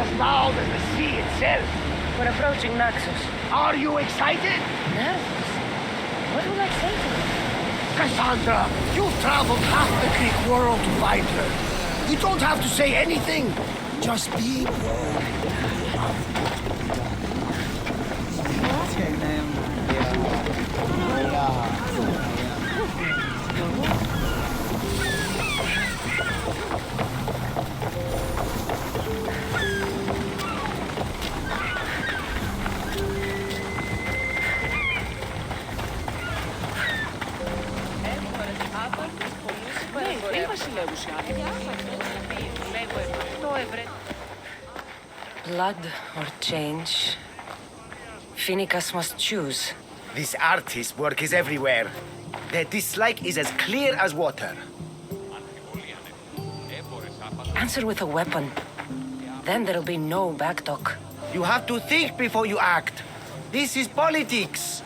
as loud as the sea itself. We're approaching Naxos. Are you excited? Nervous? What will I say to him? Cassandra, you've traveled half the Greek world to find her. You don't have to say anything. Just be Blood or change? Phoenicus must choose. This artist's work is everywhere. Their dislike is as clear as water. Answer with a weapon. Then there'll be no backtalk. You have to think before you act. This is politics.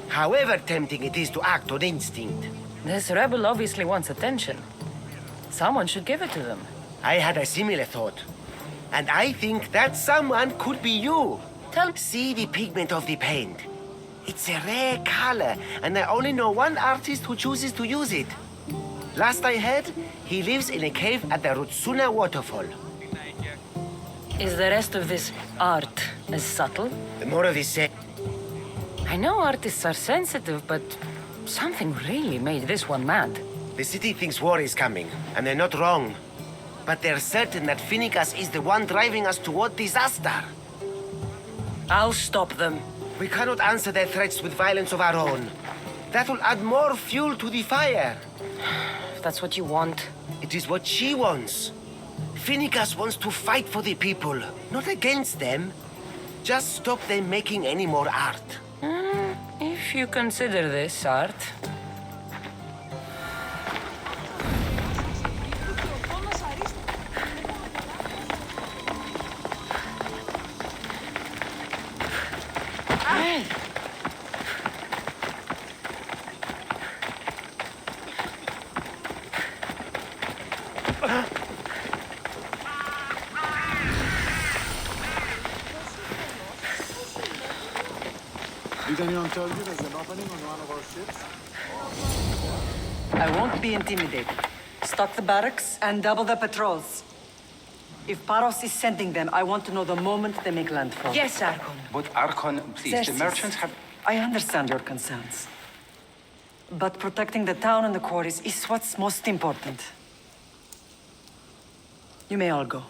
However tempting it is to act on instinct. This rebel obviously wants attention. Someone should give it to them. I had a similar thought. And I think that someone could be you. See the pigment of the paint. It's a rare color, and I only know one artist who chooses to use it. Last I heard, he lives in a cave at the Rutsuna waterfall. Is the rest of this art as subtle? More of the same. I know artists are sensitive, but something really made this one mad. The city thinks war is coming, and they're not wrong. But they're certain that Phoenicus is the one driving us toward disaster. I'll stop them. We cannot answer their threats with violence of our own. That will add more fuel to the fire. If that's what you want. It is what she wants. Phoenicus wants to fight for the people, not against them. Just stop them making any more art. If you consider this art. Did anyone tell you there's an opening on one of our ships? I won't be intimidated. Stock the barracks and double the patrols. If Paros is sending them, I want to know the moment they make landfall. Yes, Archon. But Archon, please, the Xerxes, merchants have... I understand your concerns. But protecting the town and the quarries is what's most important. You may all go.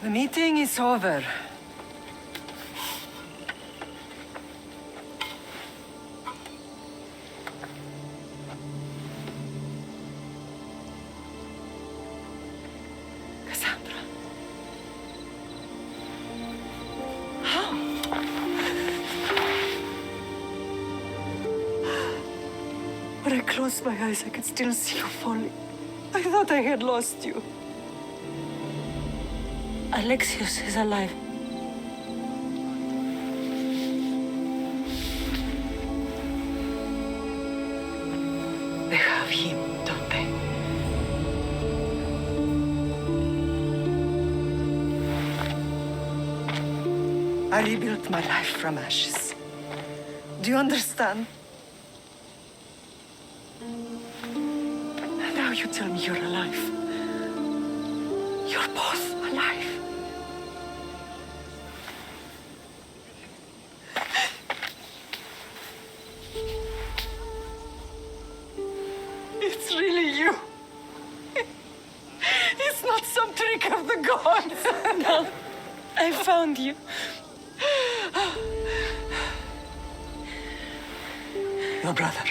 The meeting is over. Cassandra. How? When I closed my eyes, I could still see you falling. I thought I had lost you. Alexios is alive. They have him, don't they? I rebuilt my life from ashes. Do you understand? And now you tell me you're alive. You're both alive. It's really you. It's not some trick of the gods. No, I found you. Your brother.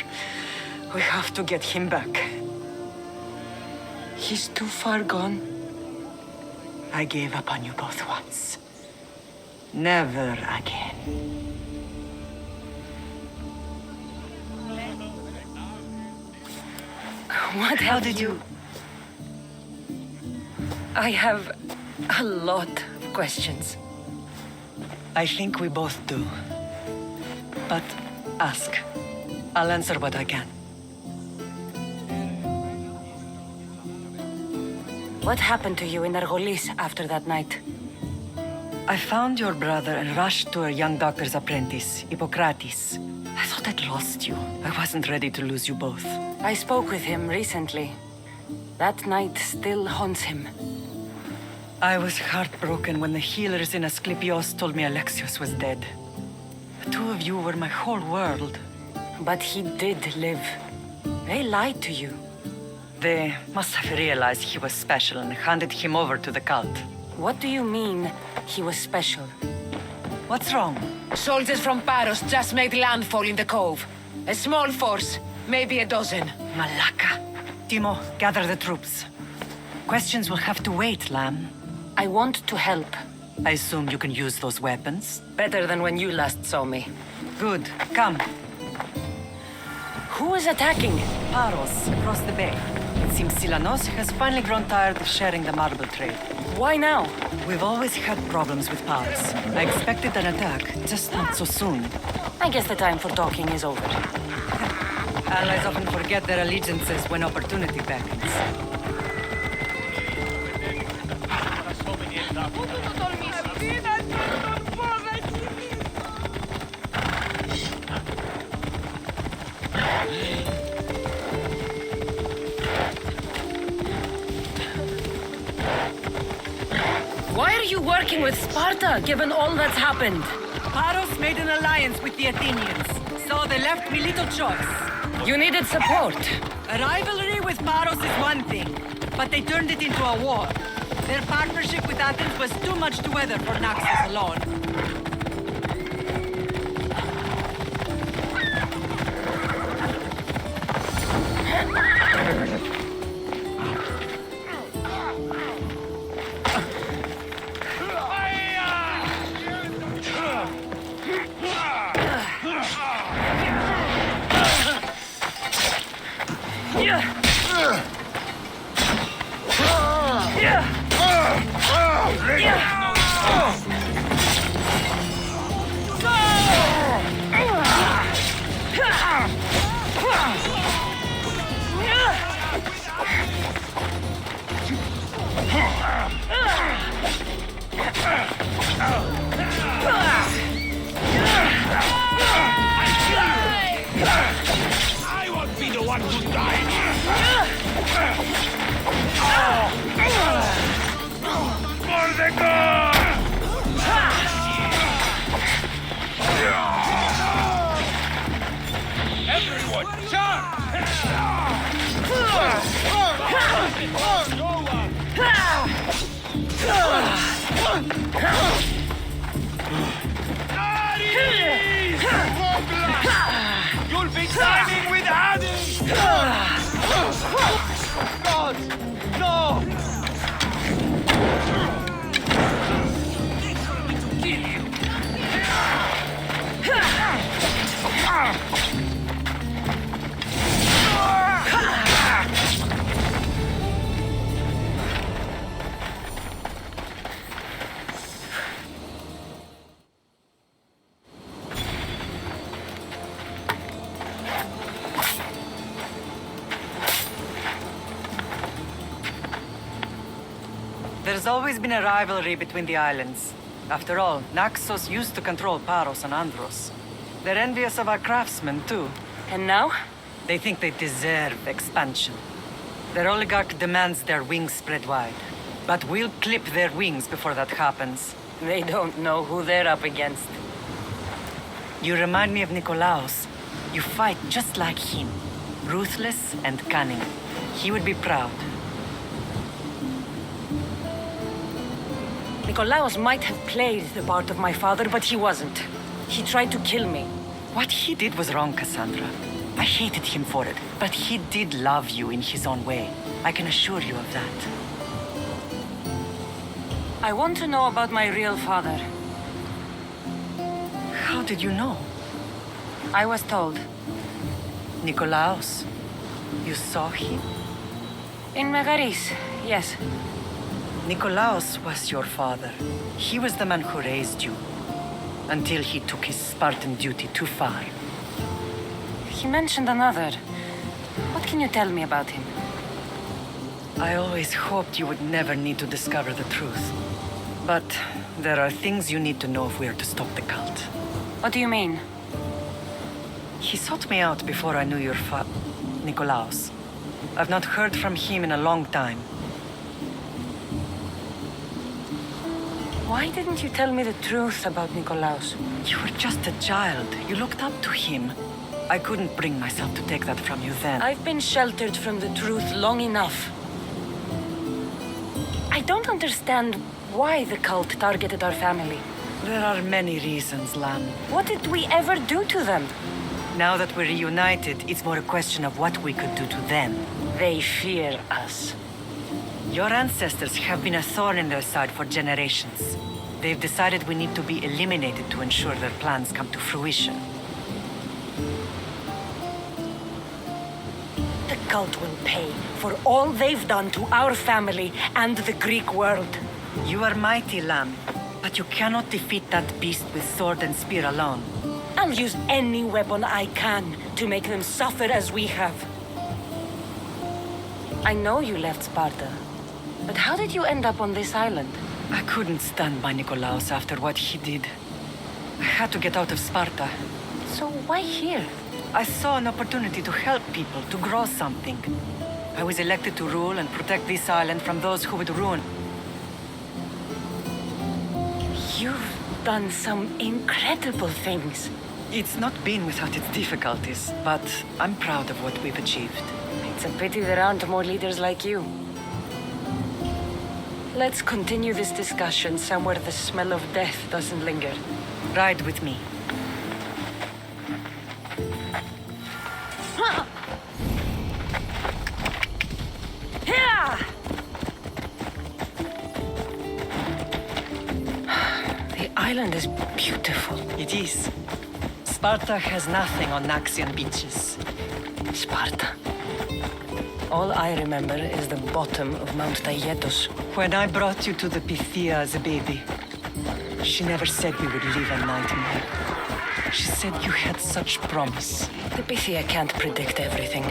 We have to get him back. He's too far gone. I gave up on you both once. Never again. What How have did you... I have a lot of questions. I think we both do. But ask. I'll answer what I can. What happened to you in Argolis after that night? I found your brother and rushed to a young doctor's apprentice, Hippocrates. I thought I'd lost you. I wasn't ready to lose you both. I spoke with him recently. That night still haunts him. I was heartbroken when the healers in Asclepios told me Alexios was dead. The two of you were my whole world. But he did live. They lied to you. They must have realized he was special and handed him over to the cult. What do you mean, he was special? What's wrong? Soldiers from Paros just made landfall in the cove. A small force, maybe a dozen. Malaka. Timo, gather the troops. Questions will have to wait, Lamb. I want to help. I assume you can use those weapons? Better than when you last saw me. Good. Come. Who is attacking? Paros, across the bay. It seems Silanos has finally grown tired of sharing the marble trade. Why now? We've always had problems with Paros. I expected an attack, just not so soon. I guess the time for talking is over. Allies often forget their allegiances when opportunity beckons. Why are you working with Sparta, given all that's happened? Paros made an alliance with the Athenians, so they left me little choice. You needed support. A rivalry with Paros is one thing, but they turned it into a war. Their partnership with Athens was too much to weather for Naxos alone. I won't be the one who dies. For the gods! Everyone, you'll be dining with Hades! God, no! There's always been a rivalry between the islands. After all, Naxos used to control Paros and Andros. They're envious of our craftsmen, too. And now? They think they deserve expansion. Their oligarch demands their wings spread wide. But we'll clip their wings before that happens. They don't know who they're up against. You remind me of Nikolaos. You fight just like him. Ruthless and cunning. He would be proud. Nikolaos might have played the part of my father, but he wasn't. He tried to kill me. What he did was wrong, Cassandra. I hated him for it, but he did love you in his own way. I can assure you of that. I want to know about my real father. How did you know? I was told. Nikolaos. You saw him? In Megaris, yes. Nikolaos was your father. He was the man who raised you. Until he took his Spartan duty too far. He mentioned another. What can you tell me about him? I always hoped you would never need to discover the truth. But there are things you need to know if we are to stop the cult. What do you mean? He sought me out before I knew your Nikolaos. I've not heard from him in a long time. Why didn't you tell me the truth about Nikolaos? You were just a child. You looked up to him. I couldn't bring myself to take that from you then. I've been sheltered from the truth long enough. I don't understand why the cult targeted our family. There are many reasons, Lam. What did we ever do to them? Now that we're reunited, it's more a question of what we could do to them. They fear us. Your ancestors have been a thorn in their side for generations. They've decided we need to be eliminated to ensure their plans come to fruition. The cult will pay for all they've done to our family and the Greek world. You are mighty, Lam, but you cannot defeat that beast with sword and spear alone. I'll use any weapon I can to make them suffer as we have. I know you left Sparta, but how did you end up on this island? I couldn't stand by Nikolaos after what he did. I had to get out of Sparta. So why here? I saw an opportunity to help people, to grow something. I was elected to rule and protect this island from those who would ruin. You've done some incredible things. It's not been without its difficulties, but I'm proud of what we've achieved. It's a pity there aren't more leaders like you. Let's continue this discussion somewhere the smell of death doesn't linger. Ride with me. The island is beautiful. It is. Sparta has nothing on Naxian beaches. Sparta. All I remember is the bottom of Mount Taygetos. When I brought you to the Pythia as a baby, she never said we would live a nightmare. She said you had such promise. The Pythia can't predict everything.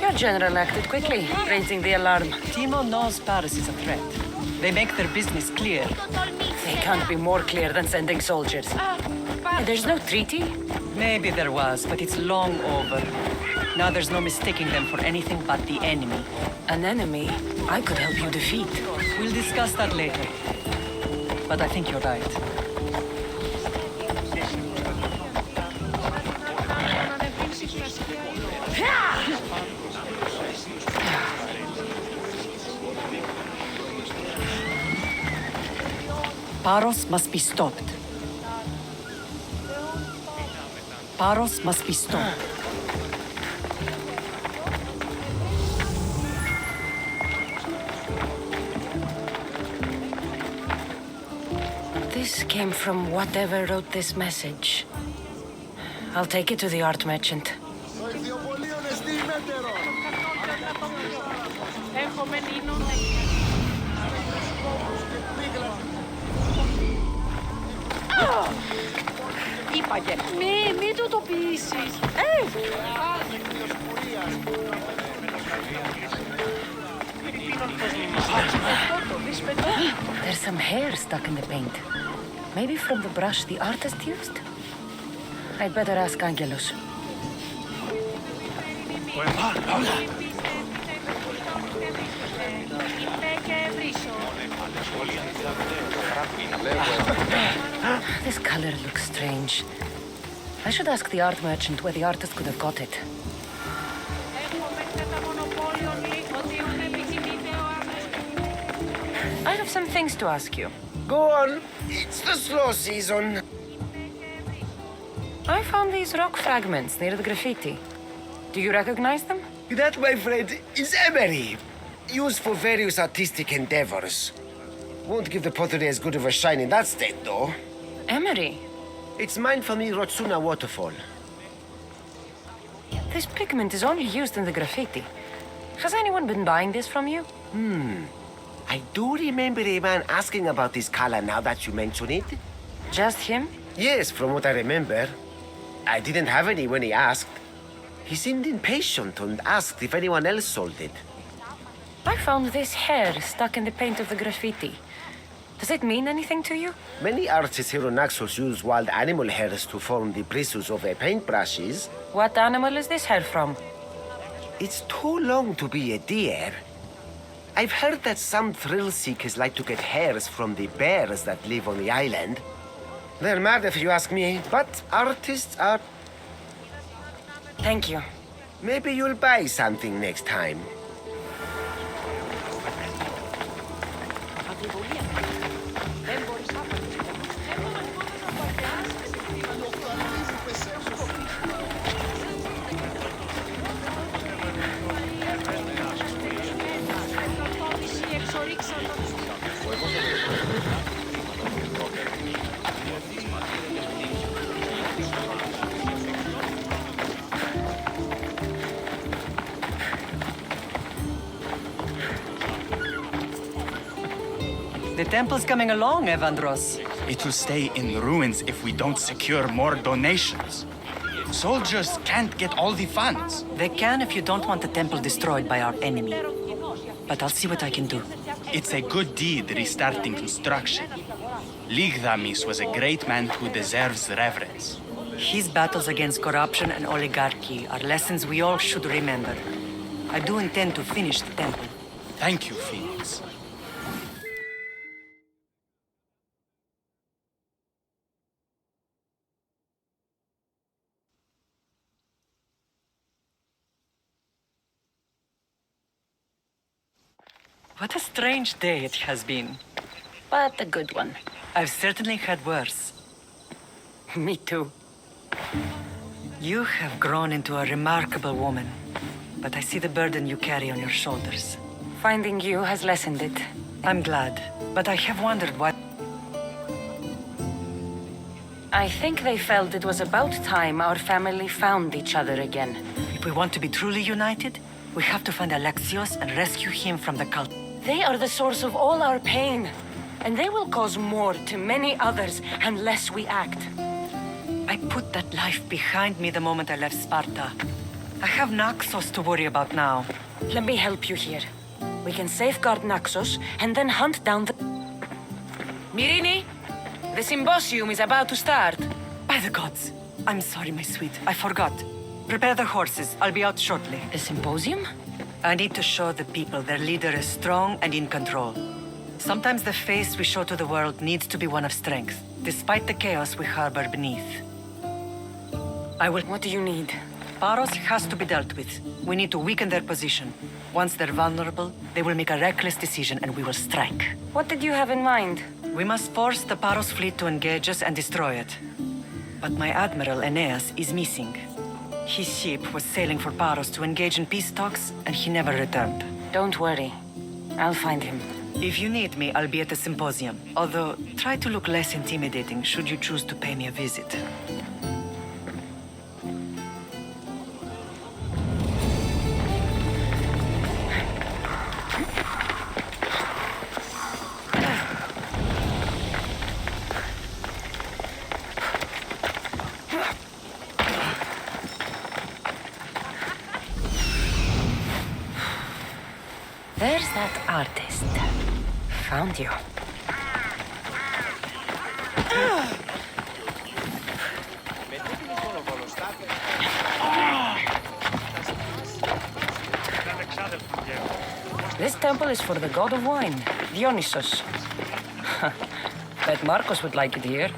Your general acted quickly, raising the alarm. Timo knows Paris is a threat. They make their business clear. They can't be more clear than sending soldiers. There's no treaty? Maybe there was, but it's long over. Now there's no mistaking them for anything but the enemy. An enemy I could help you defeat. We'll discuss that later. But I think you're right. Paros must be stopped. Paros must be stopped. This came from whatever wrote this message. I'll take it to the art merchant. Είπαγε, μη του το πείσεις. There's some hair stuck in the paint. Maybe from the brush the artist used? I'd better ask Angelos. This color looks strange. I should ask the art merchant where the artist could have got it. I have some things to ask you. Go on. It's the slow season. I found these rock fragments near the graffiti. Do you recognize them? That, my friend, is emery. Used for various artistic endeavors. Won't give the pottery as good of a shine in that state, though. Emery. It's mined from the Rotsuna waterfall. This pigment is only used in the graffiti. Has anyone been buying this from you? I do remember a man asking about this color now that you mention it. Just him? Yes, from what I remember. I didn't have any when he asked. He seemed impatient and asked if anyone else sold it. I found this hair stuck in the paint of the graffiti. Does it mean anything to you? Many artists here on Naxos use wild animal hairs to form the bristles of their paintbrushes. What animal is this hair from? It's too long to be a deer. I've heard that some thrill seekers like to get hairs from the bears that live on the island. They're mad if you ask me, but artists are... Thank you. Maybe you'll buy something next time. The temple's coming along, Evandros. It will stay in ruins if we don't secure more donations. Soldiers can't get all the funds. They can if you don't want the temple destroyed by our enemy. But I'll see what I can do. It's a good deed restarting construction. Ligdamis was a great man who deserves reverence. His battles against corruption and oligarchy are lessons we all should remember. I do intend to finish the temple. Thank you, Phoenix. What a strange day it has been. But a good one. I've certainly had worse. Me too. You have grown into a remarkable woman, but I see the burden you carry on your shoulders. Finding you has lessened it. I'm glad, but I have wondered why... I think they felt it was about time our family found each other again. If we want to be truly united, we have to find Alexios and rescue him from the cult. They are the source of all our pain, and they will cause more to many others unless we act. I put that life behind me the moment I left Sparta. I have Naxos to worry about now. Let me help you here. We can safeguard Naxos and then hunt down the... Myrrine, the symposium is about to start. By the gods! I'm sorry, my sweet. I forgot. Prepare the horses. I'll be out shortly. The symposium? I need to show the people their leader is strong and in control. Sometimes the face we show to the world needs to be one of strength, despite the chaos we harbor beneath. I will... What do you need? Paros has to be dealt with. We need to weaken their position. Once they're vulnerable, they will make a reckless decision and we will strike. What did you have in mind? We must force the Paros fleet to engage us and destroy it. But my admiral, Aeneas, is missing. His ship was sailing for Paros to engage in peace talks, and he never returned. Don't worry. I'll find him. If you need me, I'll be at the symposium. Although, try to look less intimidating should you choose to pay me a visit. There's that artist. Found you. This temple is for the god of wine, Dionysos. Bet Marcos would like it here.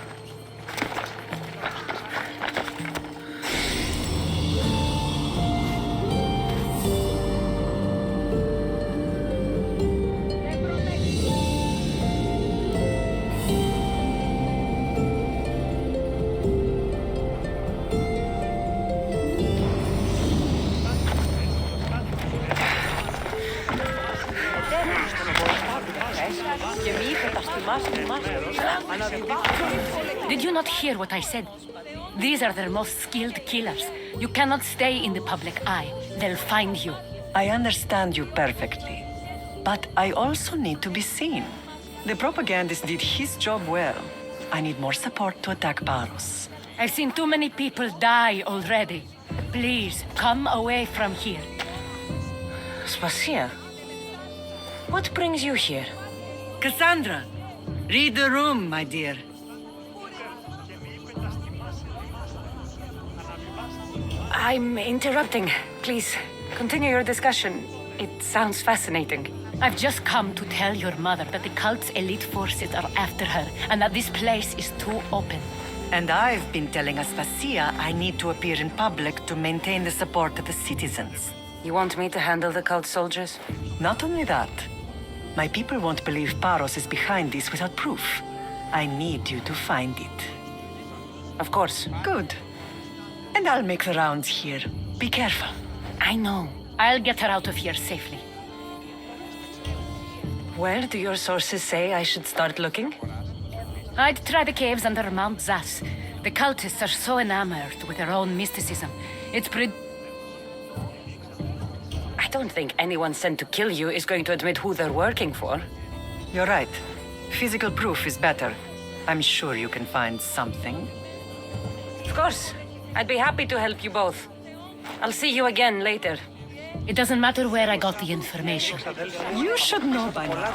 Did you not hear what I said? These are their most skilled killers. You cannot stay in the public eye. They'll find you. I understand you perfectly. But I also need to be seen. The propagandist did his job well. I need more support to attack Paros. I've seen too many people die already. Please, come away from here. Spasia, what brings you here? Cassandra, read the room, my dear. I'm interrupting. Please, continue your discussion. It sounds fascinating. I've just come to tell your mother that the cult's elite forces are after her, and that this place is too open. And I've been telling Aspasia I need to appear in public to maintain the support of the citizens. You want me to handle the cult soldiers? Not only that, my people won't believe Paros is behind this without proof. I need you to find it. Of course. Good. And I'll make the rounds here. Be careful. I know. I'll get her out of here safely. Where do your sources say I should start looking? I'd try the caves under Mount Zas. The cultists are so enamored with their own mysticism. It's I don't think anyone sent to kill you is going to admit who they're working for. You're right. Physical proof is better. I'm sure you can find something. Of course. I'd be happy to help you both. I'll see you again later. It doesn't matter where I got the information. You should know by now.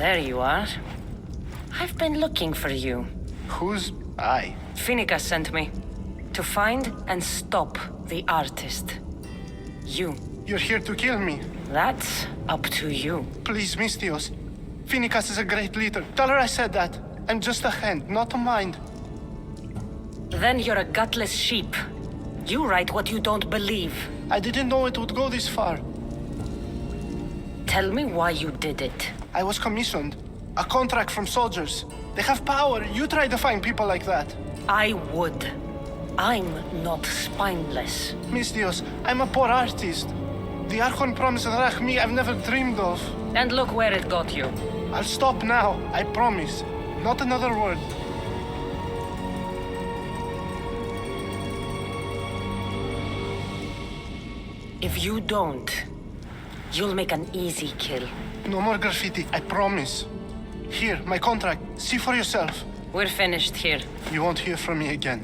There you are. I've been looking for you. Who's I? Finica sent me to find and stop the artist. You. You're here to kill me. That's up to you. Please, Mistios. Finicas is a great leader. Tell her I said that. I'm just a hand, not a mind. Then you're a gutless sheep. You write what you don't believe. I didn't know it would go this far. Tell me why you did it. I was commissioned. A contract from soldiers. They have power. You try to find people like that. I would. I'm not spineless. Mistios, I'm a poor artist. The Archon promised Rachmi I've never dreamed of. And look where it got you. I'll stop now, I promise. Not another word. If you don't, you'll make an easy kill. No more graffiti, I promise. Here, my contract. See for yourself. We're finished here. You won't hear from me again.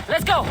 Let's go!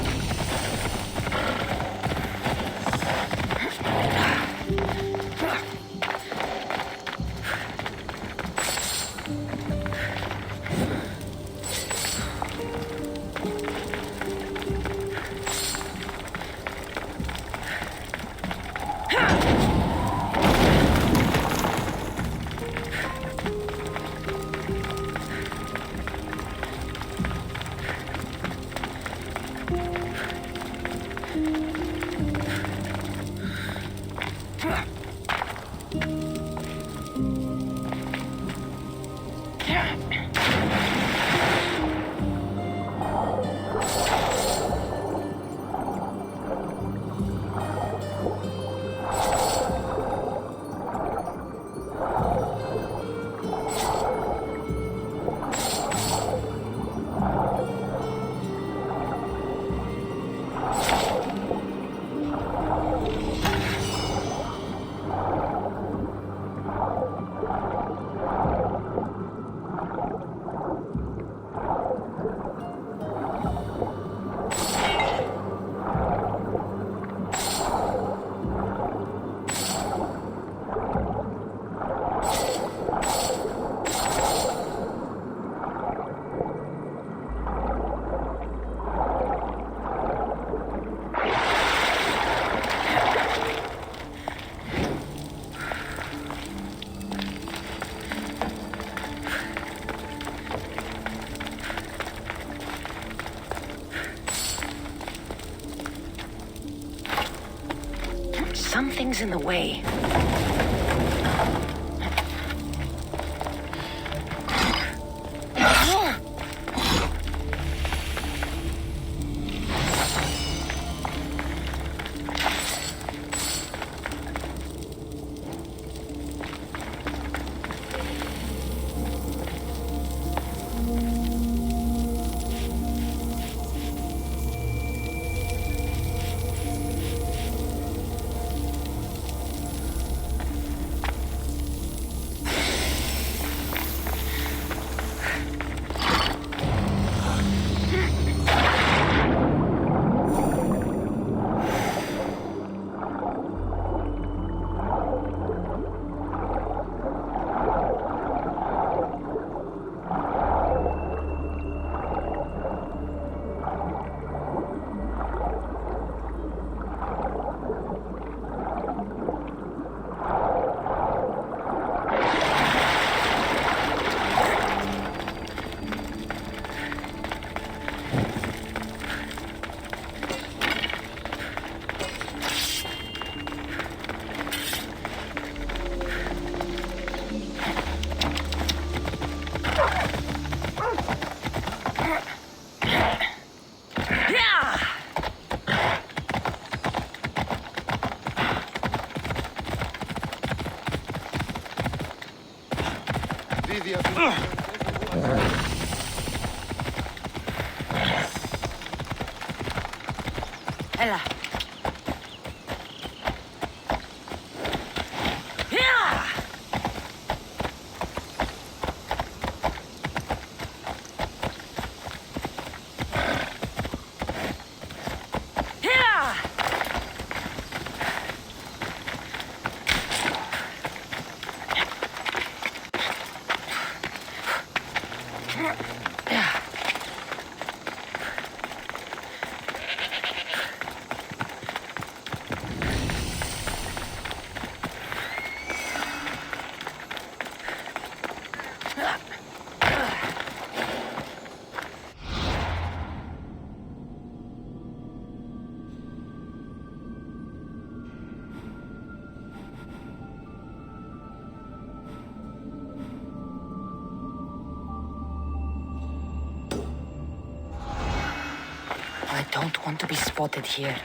Something's in the way. ήδη αφήνω. Έλα. I don't want to be spotted here.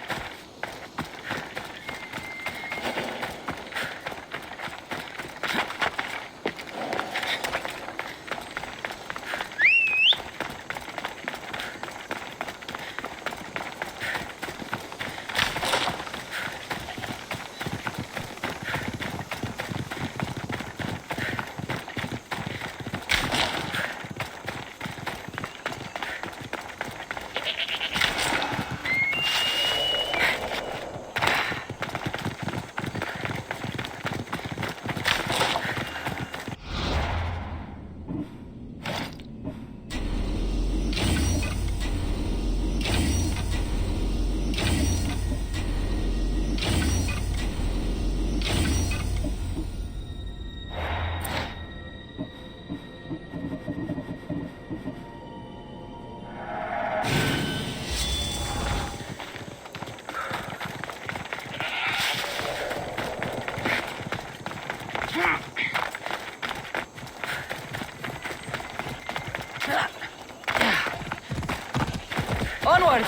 Onward!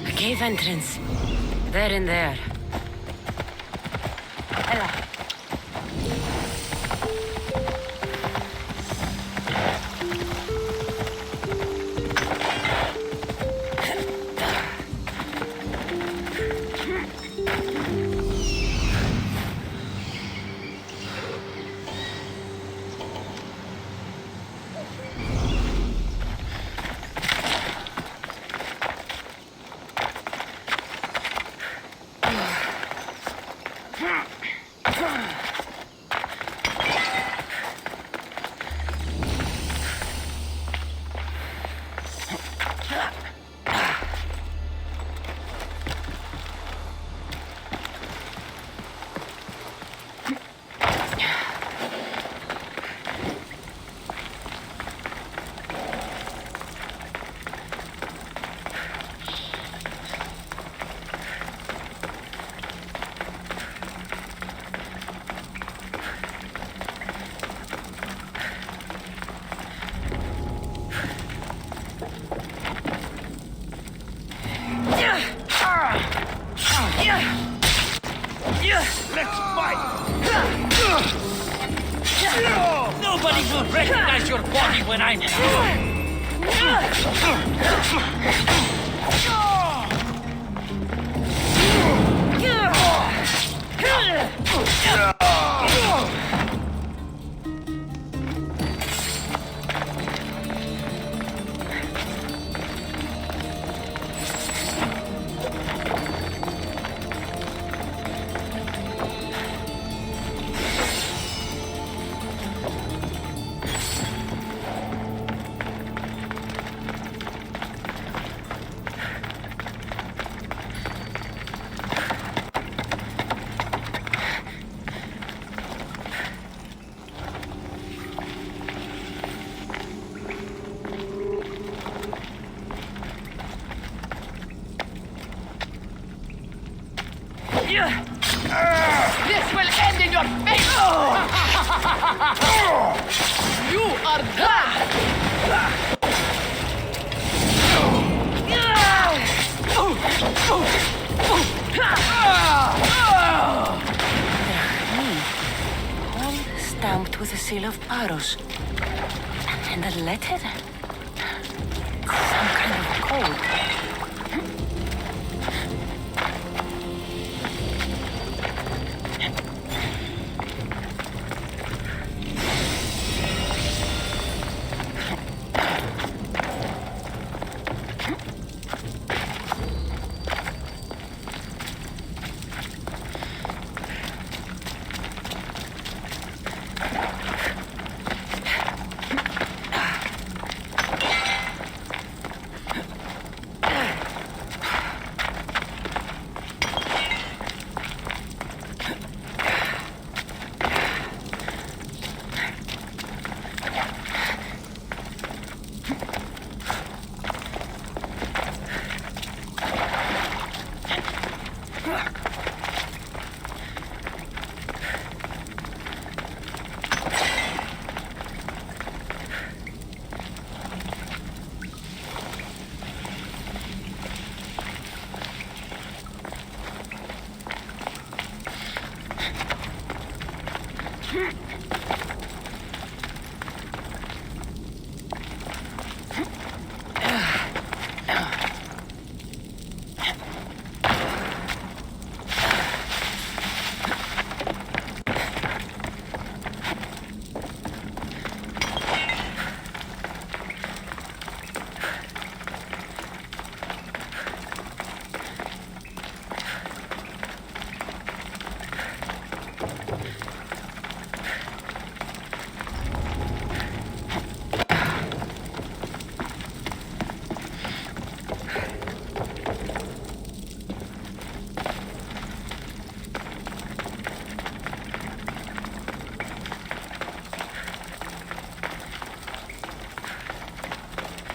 A cave entrance. They're in there. Ella. Let's fight! Nobody will recognize your body when I'm here. This will end in your face! You are done! All stamped with the seal of paros. And a letter? Some kind of code.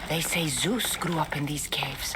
They say Zeus grew up in these caves.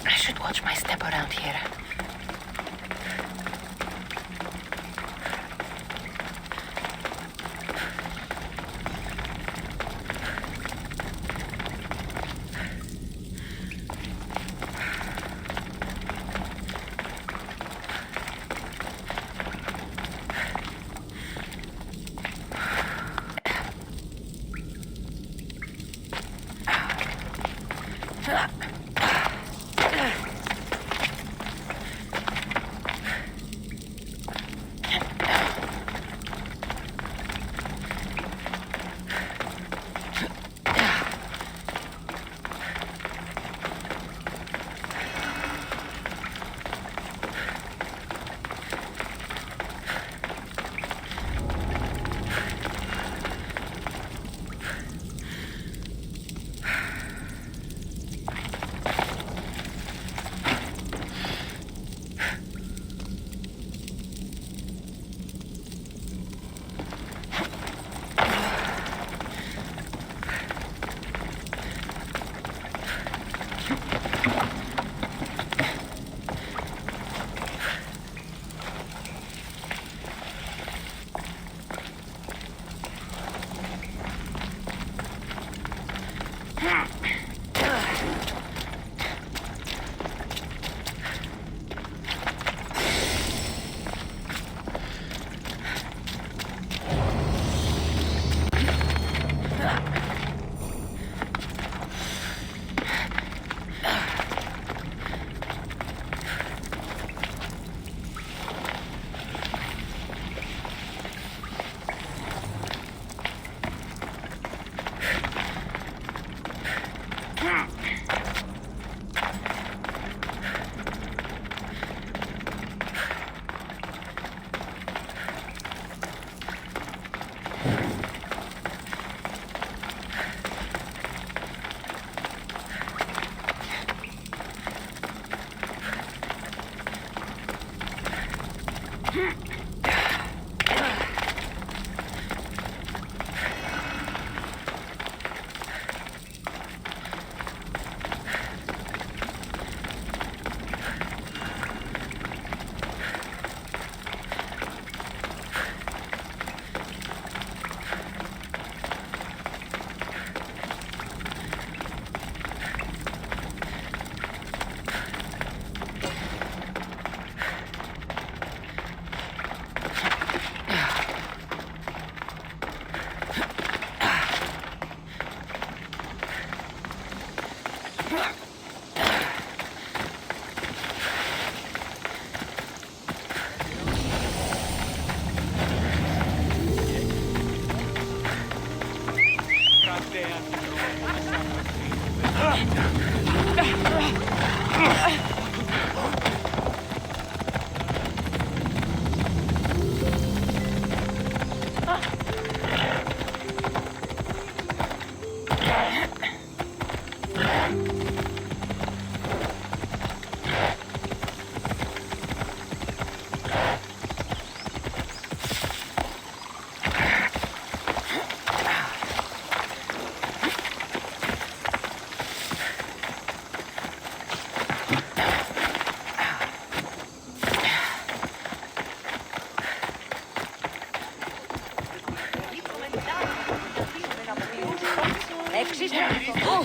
I should watch my step around here.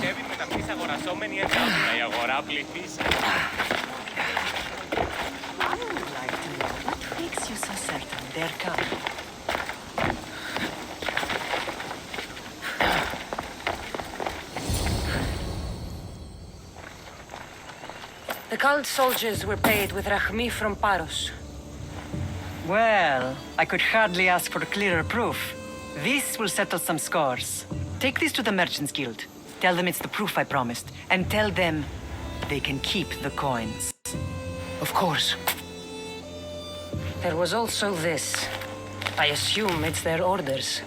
Πιστεύει με να πεις αγορασόμενοι εντάφυνα η αγορά πληθύσει. I would like to know what makes you so certain they're coming. The cult soldiers were paid with Rachmi from Paros. Well, I could hardly ask for clearer proof. This will settle some scores. Take this to the Merchants Guild. Tell them it's the proof I promised. And tell them they can keep the coins. Of course. There was also this. I assume it's their orders.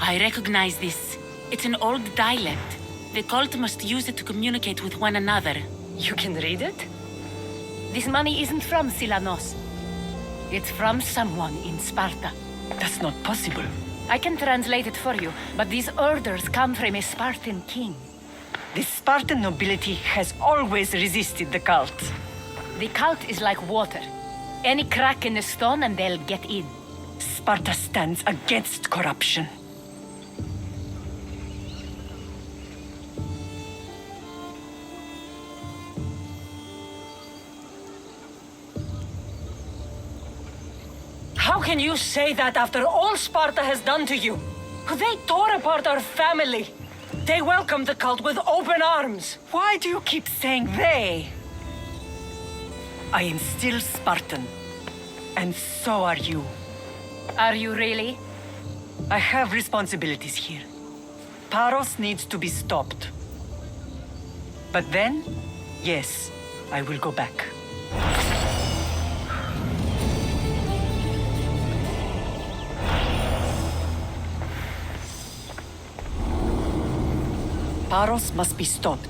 I recognize this. It's an old dialect. The cult must use it to communicate with one another. You can read it? This money isn't from Silanos. It's from someone in Sparta. That's not possible. I can translate it for you, but these orders come from a Spartan king. The Spartan nobility has always resisted the cult. The cult is like water. Any crack in the stone and they'll get in. Sparta stands against corruption. How can you say that after all Sparta has done to you? They tore apart our family. They welcomed the cult with open arms. Why do you keep saying they? I am still Spartan. And so are you. Are you really? I have responsibilities here. Paros needs to be stopped. But then, yes, I will go back. Paros must be stopped.